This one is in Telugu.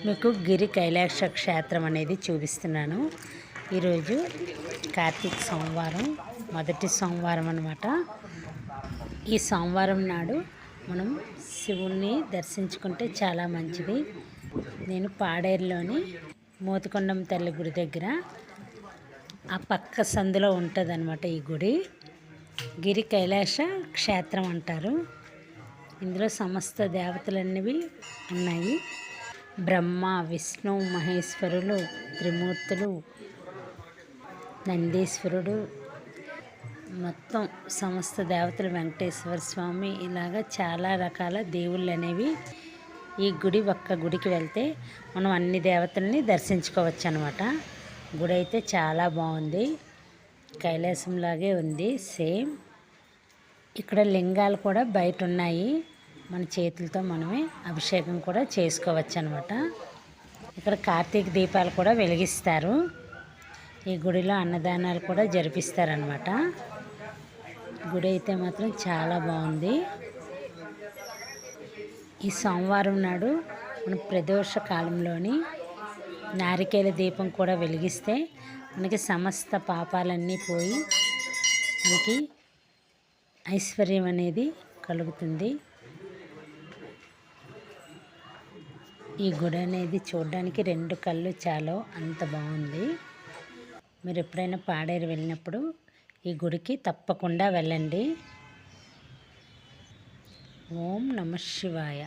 మీకు గిరి కైలాస క్షేత్రం అనేది చూపిస్తున్నాను. ఈరోజు కార్తీక సోమవారం, మొదటి సోమవారం అన్నమాట. ఈ సోమవారం నాడు మనం శివుణ్ణి దర్శించుకుంటే చాలా మంచిది. నేను పాడేరులోని మోతికొండమ్మ తల్లి గుడి దగ్గర ఆ పక్క సందులో ఉంటుంది అన్నమాట. ఈ గుడి గిరి కైలాస క్షేత్రం అంటారు. ఇందులో సమస్త దేవతలన్నవి ఉన్నాయి. బ్రహ్మ, విష్ణు, మహేశ్వరులు, త్రిమూర్తులు, నందీశ్వరుడు, మొత్తం సమస్త దేవతలు, వెంకటేశ్వర స్వామి, ఇలాగా చాలా రకాల దేవుళ్ళు అనేవి ఈ గుడి ఒక్క గుడికి వెళ్తే మనం అన్ని దేవతల్ని దర్శించుకోవచ్చు అన్నమాట. గుడి అయితే చాలా బాగుంది, కైలాసంలాగే ఉంది సేమ్. ఇక్కడ లింగాలు కూడా బయట ఉన్నాయి. మన చేతులతో మనమే అభిషేకం కూడా చేసుకోవచ్చు అన్నమాట. ఇక్కడ కార్తీక దీపాలు కూడా వెలిగిస్తారు. ఈ గుడిలో అన్నదానాలు కూడా జరిపిస్తారనమాట. గుడి అయితే మాత్రం చాలా బాగుంది. ఈ సోమవారం నాడు మన ప్రదోష కాలంలోని నారికేల దీపం కూడా వెలిగిస్తే మనకి సమస్త పాపాలన్నీ పోయి మనకి ఐశ్వర్యం అనేది కలుగుతుంది. ఈ గుడి అనేది చూడడానికి 2 కళ్ళు చాలు, అంత బాగుంది. మీరు ఎప్పుడైనా పాడేరు వెళ్ళినప్పుడు ఈ గుడికి తప్పకుండా వెళ్ళండి. ఓం నమః శివాయ.